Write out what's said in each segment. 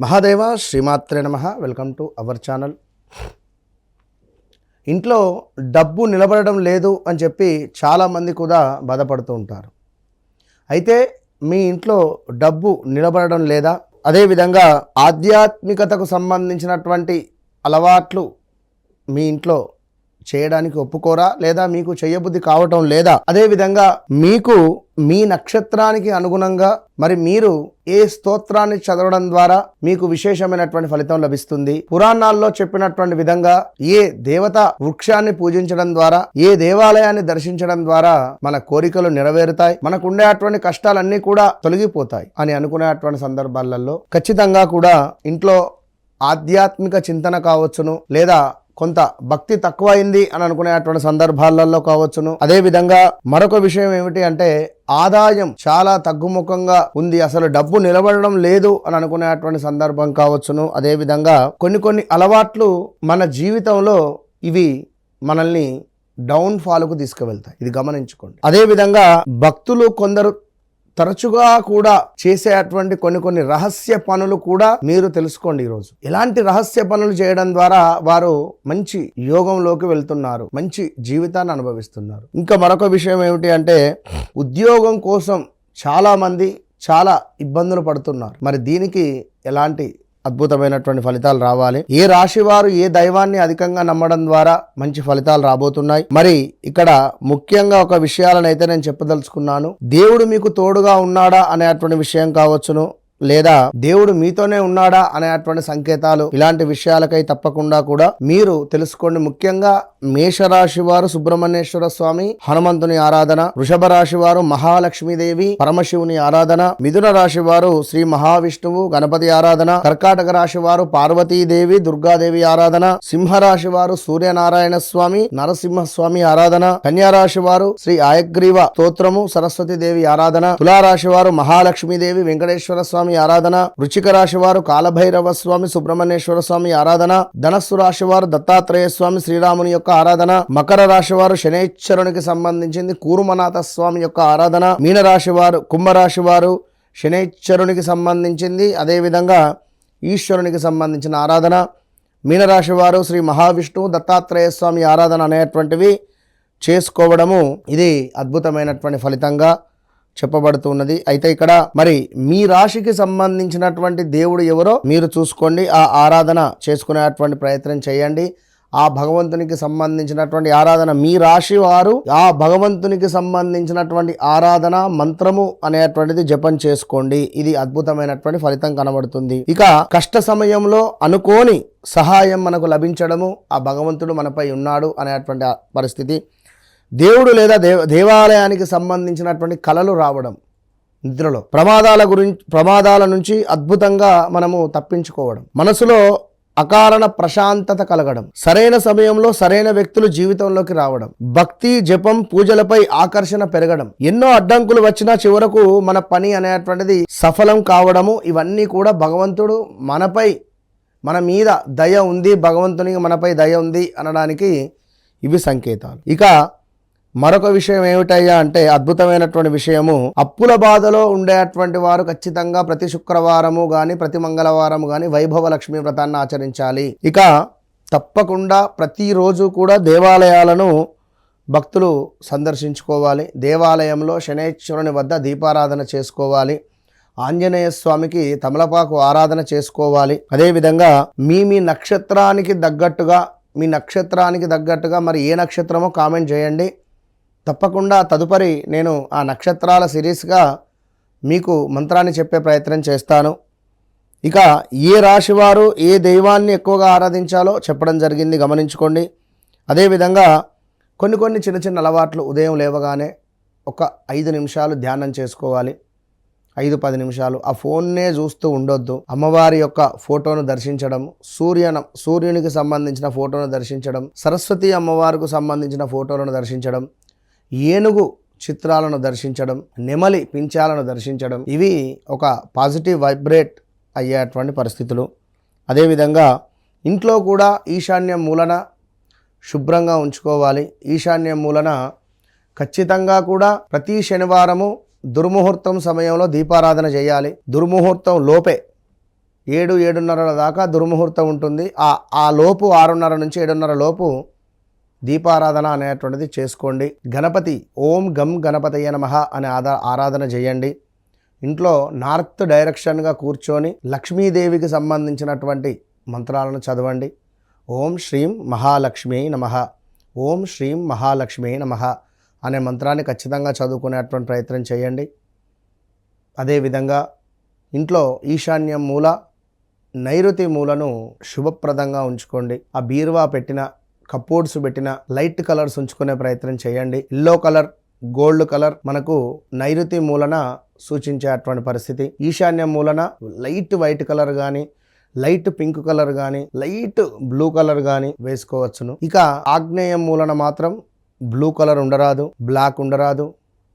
మహాదేవ శ్రీమాత్రే నమః. Welcome to our channel. ఇంట్లో డబ్బు నిలబడడం లేదు అని చెప్పి చాలామంది కూడా బాధపడుతూ ఉంటారు. అయితే మీ ఇంట్లో డబ్బు నిలబడడం లేదా, అదేవిధంగా ఆధ్యాత్మికతకు సంబంధించినటువంటి అలవాట్లు మీ ఇంట్లో చేయడానికి ఒప్పుకోరా, లేదా మీకు చేయబుద్ధి కావటం లేదా, అదేవిధంగా మీకు మీ నక్షత్రానికి అనుగుణంగా మరి మీరు ఏ స్తోత్రాన్ని చదవడం ద్వారా మీకు విశేషమైనటువంటి ఫలితం లభిస్తుంది, పురాణాల్లో చెప్పినటువంటి విధంగా ఏ దేవత వృక్షాన్ని పూజించడం ద్వారా, ఏ దేవాలయాన్ని దర్శించడం ద్వారా మన కోరికలు నెరవేరుతాయి, మనకు ఉండేటువంటి కష్టాలన్నీ కూడా తొలగిపోతాయి అని అనుకునేటువంటి సందర్భాలలో ఖచ్చితంగా కూడా ఇంట్లో ఆధ్యాత్మిక చింతన కావచ్చును, లేదా కొంత భక్తి తక్కువైంది అని అనుకునేటువంటి సందర్భాలలో కావచ్చును. అదేవిధంగా మరొక విషయం ఏమిటి అంటే ఆదాయం చాలా తగ్గుముఖంగా ఉంది, అసలు డబ్బు నిలబడడం లేదు అని అనుకునేటువంటి సందర్భం కావచ్చును. అదేవిధంగా కొన్ని అలవాట్లు మన జీవితంలో ఇవి మనల్ని డౌన్ ఫాల్కు తీసుకువెళ్తాయి, ఇది గమనించుకోండి. అదేవిధంగా భక్తులు కొందరు తరచుగా కూడా చేసేటువంటి కొన్ని రహస్య పనులు కూడా మీరు తెలుసుకోండి. ఈరోజు ఎలాంటి రహస్య పనులు చేయడం ద్వారా వారు మంచి యోగంలోకి వెళ్తున్నారు, మంచి జీవితాన్ని అనుభవిస్తున్నారు. ఇంకా మరొక విషయం ఏమిటి అంటే ఉద్యోగం కోసం చాలా మంది చాలా ఇబ్బందులు పడుతున్నారు. మరి దీనికి ఎలాంటి అద్భుతమైనటువంటి ఫలితాలు రావాలి, ఏ రాశి వారు ఏ దైవాన్ని అధికంగా నమ్మడం ద్వారా మంచి ఫలితాలు రాబోతున్నాయి. మరి ఇక్కడ ముఖ్యంగా ఒక విషయాలను అయితే నేను చెప్పదలుచుకున్నాను. దేవుడు మీకు తోడుగా ఉన్నాడా అనేటువంటి విషయం కావచ్చును, లేదా దేవుడు మీతోనే ఉన్నాడా అనేటువంటి సంకేతాలు, ఇలాంటి విషయాలకై తప్పకుండా కూడా మీరు తెలుసుకోండి. ముఖ్యంగా మేషరాశి వారు సుబ్రహ్మణ్యేశ్వర స్వామి, హనుమంతుని ఆరాధన, వృషభ రాశి వారు మహాలక్ష్మీదేవి పరమశివుని ఆరాధన, మిథున రాశి వారు శ్రీ మహావిష్ణువు గణపతి ఆరాధన, కర్కాటక రాశి వారు పార్వతీదేవి దుర్గాదేవి ఆరాధన, సింహరాశి వారు సూర్యనారాయణ స్వామి నరసింహస్వామి ఆరాధన, కన్యారాశి వారు శ్రీ ఆయగ్రీవ స్తోత్రము సరస్వతీదేవి ఆరాధన, తులారాశి వారు మహాలక్ష్మీదేవి వెంకటేశ్వర స్వామి ఆరాధన, వృశ్చిక రాశి వారు కాలభైరవ స్వామి సుబ్రహ్మణ్యేశ్వర స్వామి ఆరాధన, ధనస్సు రాశి వారు దత్తాత్రేయ స్వామి శ్రీరాముని యొక్క ఆరాధన, మకర రాశి వారు శనైశ్వరునికి సంబంధించింది కూర్మనాథ స్వామి యొక్క ఆరాధన, మీనరాశి వారు కుంభరాశి వారు శనైశ్వరునికి సంబంధించింది, అదేవిధంగా ఈశ్వరునికి సంబంధించిన ఆరాధన, మీనరాశి వారు శ్రీ మహావిష్ణువు దత్తాత్రేయ స్వామి ఆరాధన అనేటువంటివి చేసుకోవడము ఇది అద్భుతమైనటువంటి ఫలితంగా చెప్పబడుతున్నది. అయితే ఇక్కడ మరి మీ రాశికి సంబంధించినటువంటి దేవుడు ఎవరో మీరు చూసుకోండి, ఆ ఆరాధన చేసుకునేటువంటి ప్రయత్నం చేయండి. ఆ భగవంతునికి సంబంధించినటువంటి ఆరాధన, మీ రాశి వారు ఆ భగవంతునికి సంబంధించినటువంటి ఆరాధన మంత్రము అనేటువంటిది జపం చేసుకోండి, ఇది అద్భుతమైనటువంటి ఫలితం కనబడుతుంది. ఇక కష్ట సమయంలో అనుకోని సహాయం మనకు లభించడము, ఆ భగవంతుడు మనపై ఉన్నాడు అనేటువంటి పరిస్థితి, దేవుడు లేదా దేవాలయానికి సంబంధించినటువంటి కళలు రావడం, నిద్రలో ప్రమాదాల నుంచి అద్భుతంగా మనము తప్పించుకోవడం, మనసులో అకారణ ప్రశాంతత కలగడం, సరైన సమయంలో సరైన వ్యక్తులు జీవితంలోకి రావడం, భక్తి జపం పూజలపై ఆకర్షణ పెరగడం, ఎన్నో అడ్డంకులు వచ్చినా చివరకు మన పని అనేటువంటిది సఫలం కావడము, ఇవన్నీ కూడా భగవంతుడు మనపై మన మీద దయ ఉంది, భగవంతునికి మనపై దయ ఉంది అనడానికి ఇవి సంకేతాలు. ఇక మరొక విషయం ఏమిటయ్యా అంటే అద్భుతమైనటువంటి విషయము, అప్పుల బాధలో ఉండేటువంటి వారు ఖచ్చితంగా ప్రతి శుక్రవారము కానీ ప్రతి మంగళవారము కానీ వైభవ లక్ష్మీ వ్రతాన్ని ఆచరించాలి. ఇక తప్పకుండా ప్రతిరోజు కూడా దేవాలయాలను భక్తులు సందర్శించుకోవాలి, దేవాలయంలో శనైశ్వరుని వద్ద దీపారాధన చేసుకోవాలి, ఆంజనేయ స్వామికి తమలపాకు ఆరాధన చేసుకోవాలి. అదేవిధంగా మీ నక్షత్రానికి తగ్గట్టుగా మరి ఏ నక్షత్రమో కామెంట్ చేయండి. తప్పకుండా తదుపరి నేను ఆ నక్షత్రాల సిరీస్గా మీకు మంత్రాన్ని చెప్పే ప్రయత్నం చేస్తాను. ఇక ఏ రాశి వారు ఏ దైవాన్ని ఎక్కువగా ఆరాధించాలో చెప్పడం జరిగింది, గమనించుకోండి. అదేవిధంగా కొన్ని చిన్న అలవాట్లు, ఉదయం లేవగానే ఒక 5 నిమిషాలు ధ్యానం చేసుకోవాలి, 5-10 నిమిషాలు ఆ ఫోన్నే చూస్తూ ఉండొద్దు. అమ్మవారి యొక్క ఫోటోను దర్శించడం, సూర్యునికి సంబంధించిన ఫోటోను దర్శించడం, సరస్వతి అమ్మవారికి సంబంధించిన ఫోటోలను దర్శించడం, ఏనుగు చిత్రాలను దర్శించడం, నెమలి పించాలను దర్శించడం, ఇవి ఒక పాజిటివ్ వైబ్రేట్ అయ్యేటువంటి పరిస్థితులు. అదేవిధంగా ఇంట్లో కూడా ఈశాన్యం మూలన శుభ్రంగా ఉంచుకోవాలి. ఈశాన్యం మూలన ఖచ్చితంగా కూడా ప్రతి శనివారము దుర్ముహూర్తం సమయంలో దీపారాధన చేయాలి. దుర్ముహూర్తం లోపే 7-7:30 దాకా దుర్ముహూర్తం ఉంటుంది. ఆ లోపు 6:30 నుంచి 7:30 లోపు దీపారాధన అనేటువంటిది చేసుకోండి. గణపతి ఓం గం గణపతయ్య నమః అనే ఆరాధన చేయండి. ఇంట్లో నార్త్ డైరెక్షన్గా కూర్చొని లక్ష్మీదేవికి సంబంధించినటువంటి మంత్రాలను చదవండి. ఓం శ్రీం మహాలక్ష్మీ నమః, ఓం శ్రీం మహాలక్ష్మీ నమః అనే మంత్రాన్ని ఖచ్చితంగా చదువుకునేటువంటి ప్రయత్నం చేయండి. అదేవిధంగా ఇంట్లో ఈశాన్యం మూల, నైరుతి మూలను శుభప్రదంగా ఉంచుకోండి. ఆ బీరువా పెట్టిన, కప్బోర్డ్స్ పెట్టిన లైట్ కలర్స్ ఉంచుకునే ప్రయత్నం చేయండి. ఎల్లో కలర్, గోల్డ్ కలర్ మనకు నైరుతి మూలన సూచించేటువంటి పరిస్థితి. ఈశాన్యం మూలన లైట్ వైట్ కలర్ కానీ, లైట్ పింక్ కలర్ కానీ, లైట్ బ్లూ కలర్ కానీ వేసుకోవచ్చును. ఇక ఆగ్నేయం మూలన మాత్రం బ్లూ కలర్ ఉండరాదు, బ్లాక్ ఉండరాదు,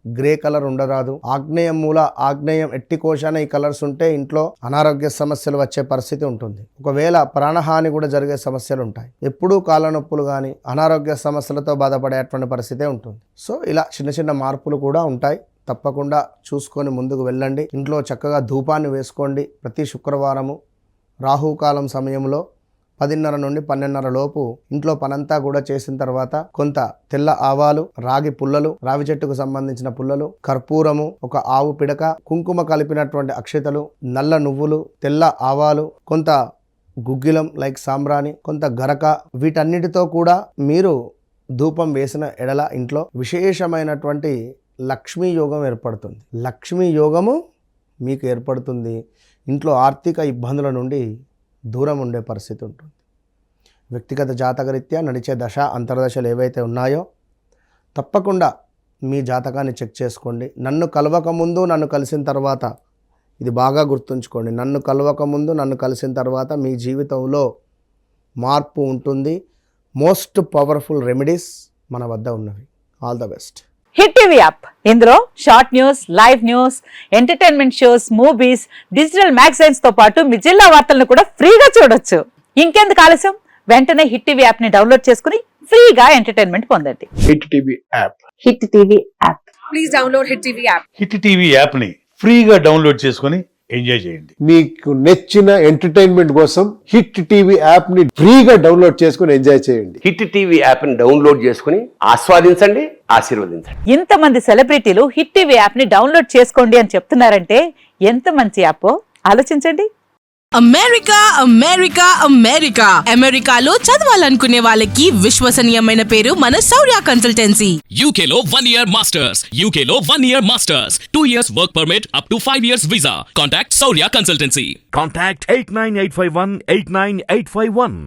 గ్రే కలర్ ఉండరాదు. ఆగ్నేయం మూల, ఆగ్నేయం ఎట్టి కోశాన ఈ కలర్స్ ఉంటే ఇంట్లో అనారోగ్య సమస్యలు వచ్చే పరిస్థితి ఉంటుంది. ఒకవేళ ప్రాణహాని కూడా జరిగే సమస్యలు ఉంటాయి. ఎప్పుడూ కాళ్ళ నొప్పులు కానీ అనారోగ్య సమస్యలతో బాధపడేటువంటి పరిస్థితే ఉంటుంది. సో ఇలా చిన్న చిన్న మార్పులు కూడా ఉంటాయి. తప్పకుండా చూసుకొని ముందుకు వెళ్ళండి. ఇంట్లో చక్కగా ధూపాన్ని వేసుకోండి. ప్రతి శుక్రవారము రాహుకాలం సమయంలో 10:30 నుండి 12:30 లోపు ఇంట్లో పనంతా కూడా చేసిన తర్వాత కొంత తెల్ల ఆవాలు, రాగి పుల్లలు, రావి చెట్టుకు సంబంధించిన పుల్లలు, కర్పూరము, ఒక ఆవు పిడక, కుంకుమ కలిపినటువంటి అక్షతలు, నల్ల నువ్వులు, తెల్ల ఆవాలు, కొంత గుగ్గిలం లైక్ సాంబ్రాణి, కొంత గరక, వీటన్నిటితో కూడా మీరు ధూపం వేసిన ఎడల ఇంట్లో విశేషమైనటువంటి లక్ష్మీ యోగం ఏర్పడుతుంది. లక్ష్మీ యోగము మీకు ఏర్పడుతుంది. ఇంట్లో ఆర్థిక ఇబ్బందుల నుండి దూరం ఉండే పరిస్థితి ఉంటుంది. వ్యక్తిగత జాతకరీత్యా నడిచే దశ అంతర్దశలు ఏవైతే ఉన్నాయో తప్పకుండా మీ జాతకాన్ని చెక్ చేసుకోండి. నన్ను కలవకముందు, నన్ను కలిసిన తర్వాత, ఇది బాగా గుర్తుంచుకోండి, నన్ను కలవకముందు, నన్ను కలిసిన తర్వాత మీ జీవితంలో మార్పు ఉంటుంది. మోస్ట్ పవర్ఫుల్ రెమెడీస్ మన వద్ద ఉన్నవి. All the best. Hit TV app, ఇందులో short news, live news, entertainment shows, movies, digital magazines తో పాటు మీ జిల్లా వార్తలను కూడా ఫ్రీగా చూడొచ్చు. ఇంకెందుకు ఆలస్యం, వెంటనే హిట్ టీవీ యాప్ ని డౌన్లోడ్ చేసుకుని ఫ్రీగా ఎంటర్టైన్మెంట్ పొందండి. Hit TV app, hit TV app, please download hit TV app. Hit TV app ని ఫ్రీగా డౌన్లోడ్ చేసుకొని ఎంజాయ్ చేయండి. మీకు నచ్చిన ఎంటర్టైన్మెంట్ కోసం హిట్ టీవీ యాప్ ని ఫ్రీగా డౌన్లోడ్ చేసుకొని ఎంజాయ్ చేయండి. హిట్ టీవీ యాప్ ని డౌన్లోడ్ చేసుకుని ఆస్వాదించండి, ఆశీర్వదించండి. ఇంతమంది సెలబ్రిటీలు హిట్ టీవీ యాప్ ని డౌన్లోడ్ చేసుకోండి అని చెప్తున్నారంటే ఎంత మంచి యాప్ ఆలోచించండి. అమెరికా అమెరికా అమెరికా అమెరికాలో చదవాలనుకునే వాళ్ళకి విశ్వసనీయమైన పేరు మన శౌర్య కన్సల్టెన్సీ. UK లో 1 year masters, UK లో 1 year masters, 2 years work permit up to 5 years visa. Contact Saurya Consultancy. Contact 89851 89851.